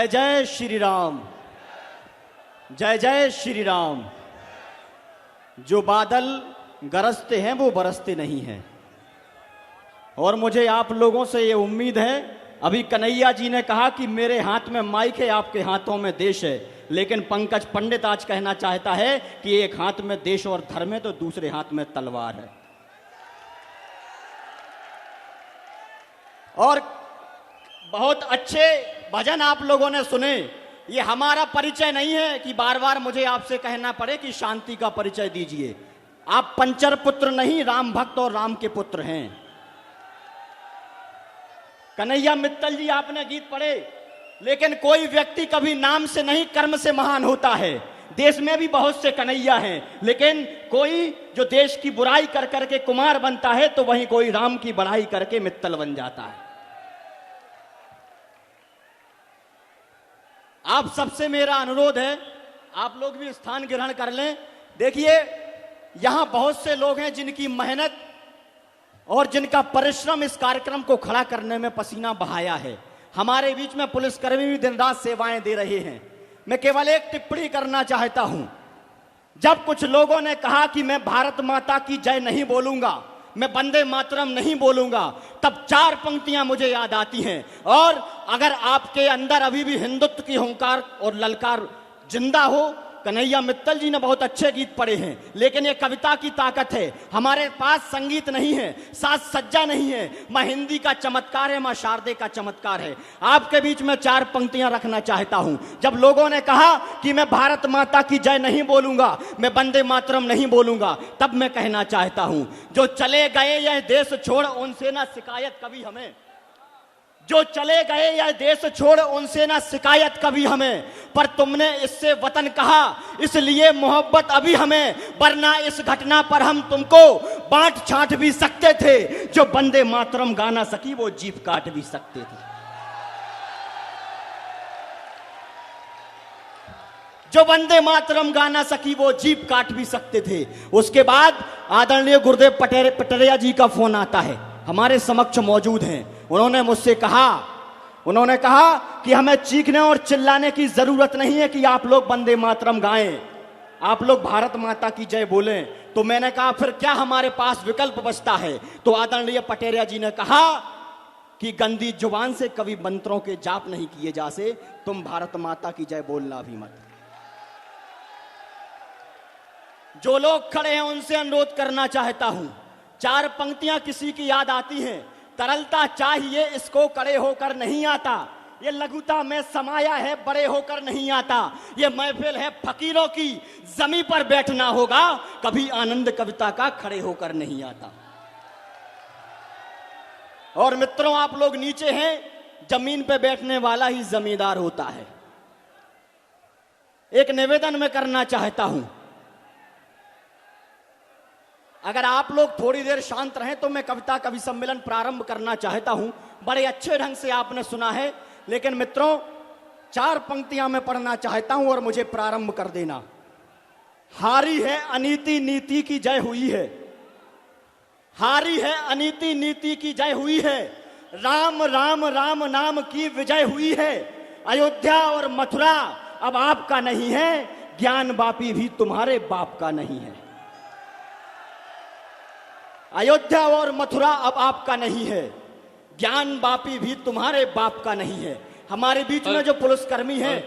जय जय श्री राम, जय जय श्री राम। जो बादल गरजते हैं वो बरसते नहीं हैं, और मुझे आप लोगों से ये उम्मीद है। अभी कन्हैया जी ने कहा कि मेरे हाथ में माइक है, आपके हाथों में देश है, लेकिन पंकज पंडित आज कहना चाहता है कि एक हाथ में देश और धर्म है तो दूसरे हाथ में तलवार है। और बहुत अच्छे भजन आप लोगों ने सुने। ये हमारा परिचय नहीं है कि बार बार मुझे आपसे कहना पड़े कि शांति का परिचय दीजिए। आप पंचर पुत्र नहीं, राम भक्त और राम के पुत्र हैं। कन्हैया मित्तल जी आपने गीत पढ़े, लेकिन कोई व्यक्ति कभी नाम से नहीं कर्म से महान होता है। देश में भी बहुत से कन्हैया हैं, लेकिन कोई जो देश की बुराई कर करके कुमार बनता है तो वहीं कोई राम की बढ़ाई करके मित्तल बन जाता है। आप सबसे मेरा अनुरोध है, आप लोग भी स्थान ग्रहण कर लें। देखिए, यहां बहुत से लोग हैं जिनकी मेहनत और जिनका परिश्रम इस कार्यक्रम को खड़ा करने में पसीना बहाया है। हमारे बीच में पुलिसकर्मी भी दिन रात सेवाएं दे रहे हैं। मैं केवल एक टिप्पणी करना चाहता हूं। जब कुछ लोगों ने कहा कि मैं भारत माता की जय नहीं बोलूंगा, मैं वंदे मातरम नहीं बोलूंगा, तब चार पंक्तियां मुझे याद आती हैं। और अगर आपके अंदर अभी भी हिंदुत्व की हुंकार और ललकार जिंदा हो, कन्हैया मित्तल जी ने बहुत अच्छे गीत पढ़े हैं, लेकिन ये कविता की ताकत है। हमारे पास संगीत नहीं है, साज सज्जा नहीं है। मां हिंदी का चमत्कार है, मां शारदे का चमत्कार है। आपके बीच में चार पंक्तियां रखना चाहता हूं। जब लोगों ने कहा कि मैं भारत माता की जय नहीं बोलूंगा, मैं वंदे मातरम नहीं बोलूंगा, तब मैं कहना चाहता हूं, जो चले गए यह देश छोड़ उनसे ना शिकायत कभी हमें। जो चले गए यह देश छोड़ उनसे ना शिकायत कभी हमें, पर तुमने इससे वतन कहा इसलिए मोहब्बत अभी हमें, वरना इस घटना पर हम तुमको बांट छांट भी सकते थे। जो वंदे मातरम गाना सकी वो जीभ काट भी सकते थे। जो वंदे मातरम गाना सकी वो जीभ काट भी सकते थे। उसके बाद आदरणीय गुरुदेव पटरिया जी का फोन आता है, हमारे समक्ष मौजूद हैं। उन्होंने मुझसे कहा कि हमें चीखने और चिल्लाने की जरूरत नहीं है कि आप लोग वंदे मातरम गाएं, आप लोग भारत माता की जय बोलें। तो मैंने कहा फिर क्या हमारे पास विकल्प बचता है? तो आदरणीय पटेरिया जी ने कहा कि गंदी जुबान से कभी मंत्रों के जाप नहीं किए जा से, तुम भारत माता की जय बोलना भी मत। जो लोग खड़े हैं उनसे अनुरोध करना चाहता हूं, चार पंक्तियां किसी की याद आती हैं। तरलता चाहिए इसको कड़े होकर नहीं आता, ये लघुता में समाया है बड़े होकर नहीं आता। ये महफिल है फकीरों की, जमीन पर बैठना होगा, कभी आनंद कविता का खड़े होकर नहीं आता। और मित्रों, आप लोग नीचे हैं, जमीन पे बैठने वाला ही जमींदार होता है। एक निवेदन मैं करना चाहता हूं, अगर आप लोग थोड़ी देर शांत रहें तो मैं कविता कवि सम्मेलन प्रारंभ करना चाहता हूं। बड़े अच्छे ढंग से आपने सुना है, लेकिन मित्रों चार पंक्तियां मैं पढ़ना चाहता हूं और मुझे प्रारंभ कर देना। हारी है अनीति नीति की जय हुई है, हारी है अनीति नीति की जय हुई है, राम राम राम नाम की विजय हुई है। अयोध्या और मथुरा अब आपका नहीं है, ज्ञान वापी भी तुम्हारे बाप का नहीं है। अयोध्या और मथुरा अब आपका नहीं है, ज्ञान वापी भी तुम्हारे बाप का नहीं है। हमारे बीच में जो पुलिसकर्मी हैं,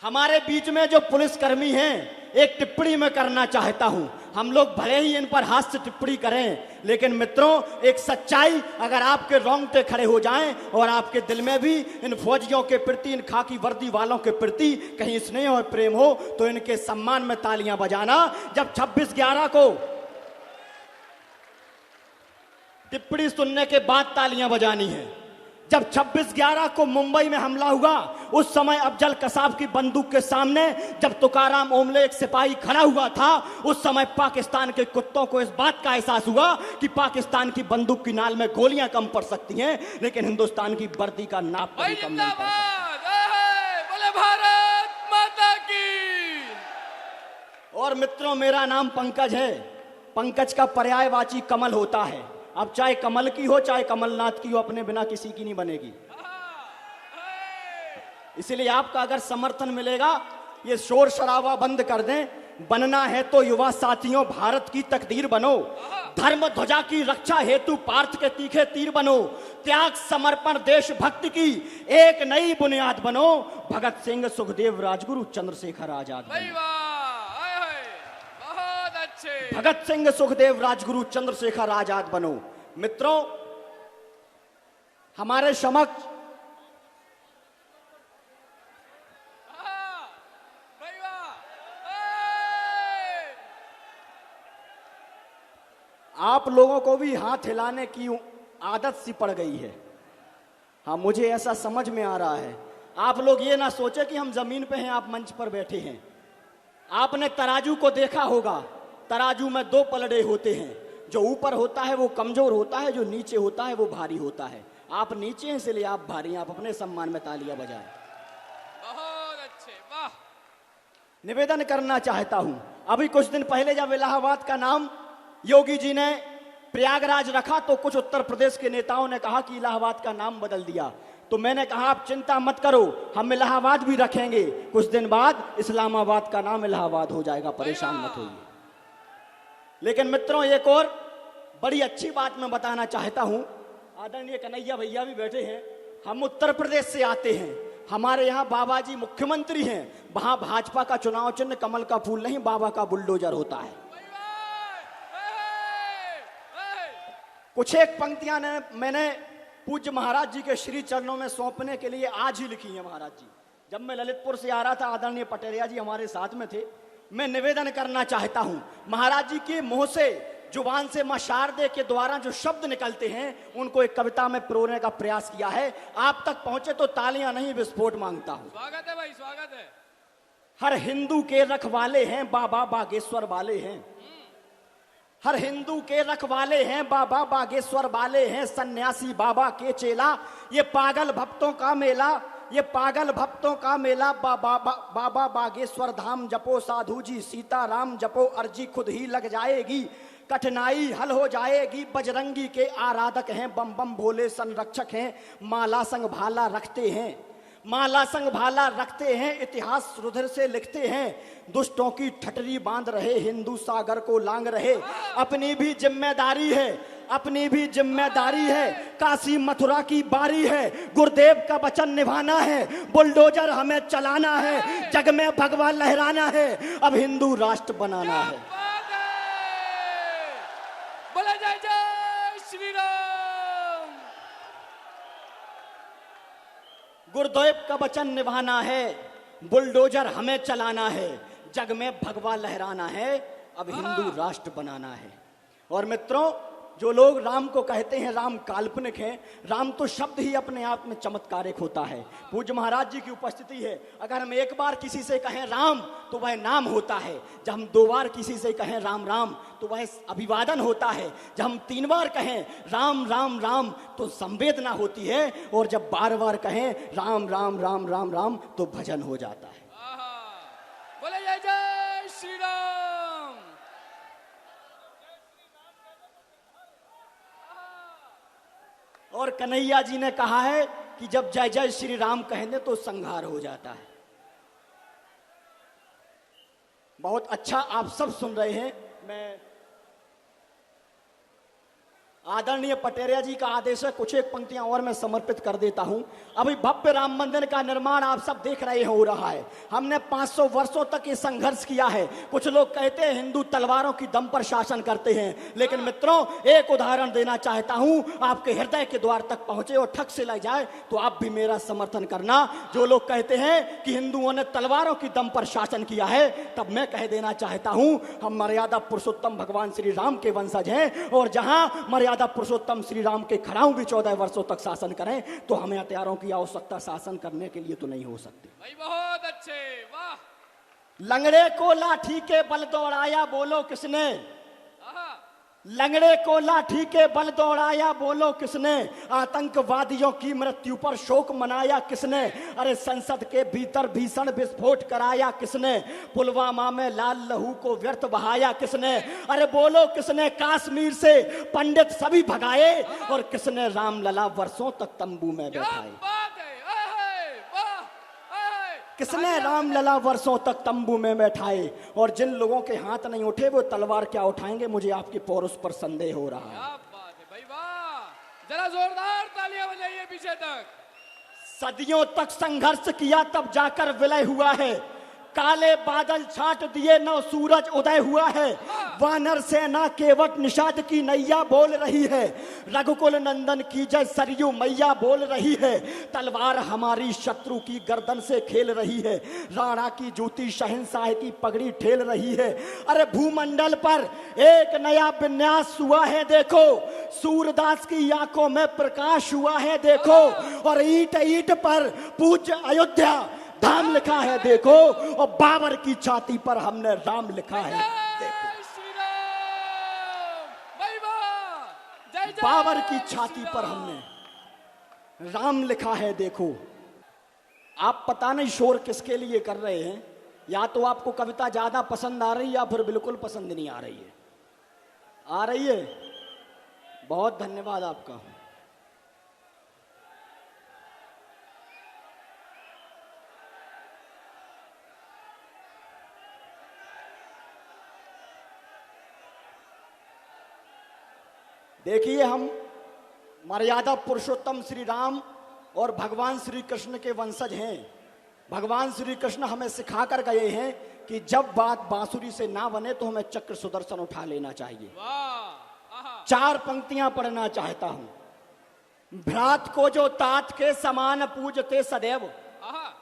हमारे बीच में जो पुलिसकर्मी हैं, एक टिप्पणी मैं करना चाहता हूं। हम लोग भले ही इन पर हास्य टिप्पणी करें, लेकिन मित्रों एक सच्चाई, अगर आपके रोंगटे खड़े हो जाएं और आपके दिल में भी इन फौजियों के प्रति, इन खाकी वर्दी वालों के प्रति कहीं स्नेह और प्रेम हो, तो इनके सम्मान में तालियां बजाना। जब 26/11 को टिप्पणी सुनने के बाद तालियां बजानी है। जब 26/11 को मुंबई में हमला हुआ, उस समय अफजल कसाब की बंदूक के सामने जब तुकाराम ओमले एक सिपाही खड़ा हुआ था, उस समय पाकिस्तान के कुत्तों को इस बात का एहसास हुआ कि पाकिस्तान की बंदूक की नाल में गोलियां कम पड़ सकती हैं, लेकिन हिंदुस्तान की वर्दी का नाप कभी कम नहीं पड़ सकता। बोले भारत माता की। और मित्रों, मेरा नाम पंकज है। पंकज का पर्यायवाची कमल होता है। अब चाहे कमल की हो चाहे कमलनाथ की हो, अपने बिना किसी की नहीं बनेगी। इसलिए आपका अगर समर्थन मिलेगा, ये शोर शराबा बंद कर दें। बनना है तो युवा साथियों भारत की तकदीर बनो, धर्म ध्वजा की रक्षा हेतु पार्थ के तीखे तीर बनो, त्याग समर्पण देशभक्ति की एक नई बुनियाद बनो, भगत सिंह सुखदेव राजगुरु चंद्रशेखर आजाद भाई बनो। वाह, आए हाय, बहुत अच्छे। भगत सिंह सुखदेव राजगुरु चंद्रशेखर आजाद बनो। मित्रों, हमारे समक्ष भाई वाह, ए! आप लोगों को भी हाथ हिलाने की आदत सी पड़ गई है। हाँ, मुझे ऐसा समझ में आ रहा है। आप लोग ये ना सोचे कि हम जमीन पे हैं, आप मंच पर बैठे हैं। आपने तराजू को देखा होगा, तराजू में दो पलड़े होते हैं, जो ऊपर होता है वो कमजोर होता है, जो नीचे होता है वो भारी होता है। आप नीचे हैं इसलिए आप भारी हैं। आप अपने सम्मान में तालियां बजाएं। बहुत अच्छे, वाह। निवेदन करना चाहता हूं, अभी कुछ दिन पहले जब इलाहाबाद का नाम योगी जी ने प्रयागराज रखा तो कुछ उत्तर प्रदेश के नेताओं ने कहा कि इलाहाबाद का नाम बदल दिया। तो मैंने कहा आप चिंता मत करो, हम इलाहाबाद भी रखेंगे, कुछ दिन बाद इस्लामाबाद का नाम इलाहाबाद हो जाएगा, परेशान मत होइए। लेकिन मित्रों, एक और बड़ी अच्छी बात मैं बताना चाहता हूं। आदरणीय कन्हैया भैया भी बैठे हैं। हम उत्तर प्रदेश से आते हैं, हमारे यहाँ बाबा जी मुख्यमंत्री हैं। वहां भाजपा का चुनाव चिन्ह कमल का फूल नहीं, बाबा का बुलडोजर होता है। कुछ एक पंक्तियां मैंने पूज्य महाराज जी के श्री चरणों में सौंपने के लिए आज ही लिखी है। महाराज जी, जब मैं ललितपुर से आ रहा था, आदरणीय पटेरिया जी हमारे साथ में थे। मैं निवेदन करना चाहता हूं, महाराज जी के मुंह से, जुबान से मां शारदे के द्वारा जो शब्द निकलते हैं उनको एक कविता में पिरोने का प्रयास किया है। आप तक पहुंचे तो तालियां नहीं, विस्फोट मांगता हूं। स्वागत है भाई, स्वागत है। हर हिंदू के रखवाले हैं बाबा बागेश्वर वाले हैं, हर हिंदू के रखवाले हैं बाबा बागेश्वर वाले हैं, सन्यासी बाबा के चेला, ये पागल भक्तों का मेला, ये पागल भक्तों का मेला, बाबा बागेश्वर धाम जपो साधु जी, सीताराम जपो अर्जी खुद ही लग जाएगी, कठिनाई हल हो जाएगी, बजरंगी के आराधक हैं, बम बम भोले संरक्षक हैं, माला संग भाला रखते हैं, माला संग भाला रखते हैं, इतिहास रुधिर से लिखते हैं, दुष्टों की ठटरी बांध रहे, हिंदू सागर को लांग रहे, अपनी भी जिम्मेदारी है, अपनी भी जिम्मेदारी है, काशी मथुरा की बारी है, गुरुदेव का वचन निभाना है, बुलडोजर हमें चलाना है, जग में भगवा लहराना है, अब हिंदू राष्ट्र बनाना है। बोला जय जय श्री राम। गुरुदेव का वचन निभाना है, बुलडोजर हमें चलाना है, जग में भगवा लहराना है, अब हिंदू राष्ट्र बनाना है। और मित्रों, जो लोग राम को कहते हैं राम काल्पनिक है, राम तो शब्द ही अपने आप में चमत्कारिक होता है। पूज्य महाराज जी की उपस्थिति है, अगर हम एक बार किसी से कहें राम तो वह नाम होता है, जब हम दो बार किसी से कहें राम राम तो वह अभिवादन होता है, जब हम तीन बार कहें राम राम राम तो संवेदना होती है, और जब बार बार कहें राम राम राम राम राम तो भजन हो जाता है। बोले जय जय श्री राम। और कन्हैया जी ने कहा है कि जब जय जय श्री राम कहने तो संहार हो जाता है। बहुत अच्छा आप सब सुन रहे हैं। मैं आदरणीय पटेरिया जी का आदेश है, कुछ एक पंक्तियां और मैं समर्पित कर देता हूं। अभी भव्य राम मंदिर का निर्माण आप सब देख रहे हैं हो रहा है। हमने 500 वर्षों तक ये संघर्ष किया है। कुछ लोग कहते हैं हिंदू तलवारों की दम पर शासन करते हैं, लेकिन मित्रों एक उदाहरण देना चाहता हूं, आपके हृदय के द्वार तक पहुंचे और ठग से ले जाए तो आप भी मेरा समर्थन करना। जो लोग कहते हैं कि हिंदुओं ने तलवारों की दम पर शासन किया है, तब मैं कह देना चाहता हूं हम मर्यादा पुरुषोत्तम भगवान श्री राम के वंशज हैं, और जहां मर्यादा पुरुषोत्तम श्री राम के खड़ाऊ भी 14 वर्षों तक शासन करें तो हमें हथियारों की आवश्यकता शासन करने के लिए तो नहीं हो सकती। भाई बहुत अच्छे, वाह। लंगड़े को लाठी के बल दौड़ाया बोलो किसने, लंगड़े को लाठी के बल दौड़ाया बोलो किसने, आतंकवादियों की मृत्यु पर शोक मनाया किसने, अरे संसद के भीतर भीषण विस्फोट कराया किसने, पुलवामा में लाल लहू को व्यर्थ बहाया किसने, अरे बोलो किसने कश्मीर से पंडित सभी भगाए, और किसने रामलला वर्षों तक तंबू में बैठाए। किसने राम लला वर्षों तक तंबू में बैठाए, और जिन लोगों के हाथ नहीं उठे वो तलवार क्या उठाएंगे, मुझे आपके पौरुष पर संदेह हो रहा है। क्या बात है भाई, वाह! जरा जोरदार तालियां बजाइए पीछे तक। सदियों तक संघर्ष किया तब जाकर विलय हुआ है, काले बादल छाट दिए नौ सूरज उदय हुआ है, वानर सेना केवट निषाद की नैया बोल रही है, रघुकुल नंदन की जय सरयू मैया बोल रही है, तलवार हमारी शत्रु की गर्दन से खेल रही है, राणा की जूती शहंशाह की पगड़ी ठेल रही है। अरे भूमंडल पर एक नया विन्यास हुआ है देखो, सूरदास की आंखों में प्रकाश हुआ है देखो, और ईंट ईंट पर पूज्य अयोध्या धाम लिखा है देखो, और बाबर की छाती पर हमने राम लिखा है देखो। जय श्री राम! भाई वाह! जय जय बाबर की श्री छाती पर राम! हमने राम लिखा है देखो। आप पता नहीं शोर किसके लिए कर रहे हैं, या तो आपको कविता ज्यादा पसंद आ रही है या फिर बिल्कुल पसंद नहीं आ रही है। आ रही है, बहुत धन्यवाद आपका। देखिए, हम मर्यादा पुरुषोत्तम श्री राम और भगवान श्री कृष्ण के वंशज हैं। भगवान श्री कृष्ण हमें सिखा कर गए हैं कि जब बात बांसुरी से ना बने तो हमें चक्र सुदर्शन उठा लेना चाहिए। वाह! आहा! 4 पंक्तियां पढ़ना चाहता हूं। भ्रात को जो तात के समान पूजते सदैव, आहा!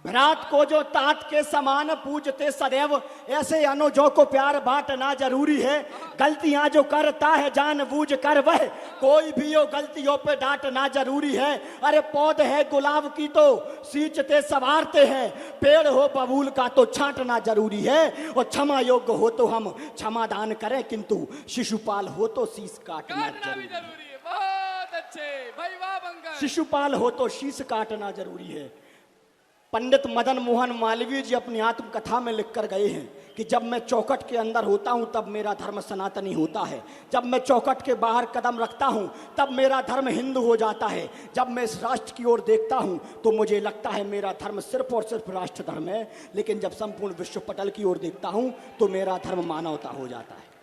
भ्रात को जो तात के समान पूजते सदैव, ऐसे अनुजों को प्यार बांटना जरूरी है। गलतियां जो करता है जानबूझ कर वह, कोई भी हो गलतियों पे डांटना जरूरी है। अरे पौध है गुलाब की तो सींचते संवारते हैं, पेड़ हो बबूल का तो छांटना जरूरी है। और क्षमा योग्य हो तो हम क्षमा दान करें, किंतु शिशुपाल हो तो शीश काटना काटना भी जरूरी है। जरूरी है। बहुत अच्छे भाई, वाह पंकज! शिशुपाल हो तो शीश काटना जरूरी है। पंडित मदन मोहन मालवीय जी अपनी आत्मकथा में लिखकर गए हैं कि जब मैं चौखट के अंदर होता हूं तब मेरा धर्म सनातनी होता है, जब मैं चौखट के बाहर कदम रखता हूं तब मेरा धर्म हिंदू हो जाता है, जब मैं इस राष्ट्र की ओर देखता हूं तो मुझे लगता है मेरा धर्म सिर्फ और सिर्फ राष्ट्र धर्म है, लेकिन जब संपूर्ण विश्व पटल की ओर देखता हूं तो मेरा धर्म मानवता हो जाता है।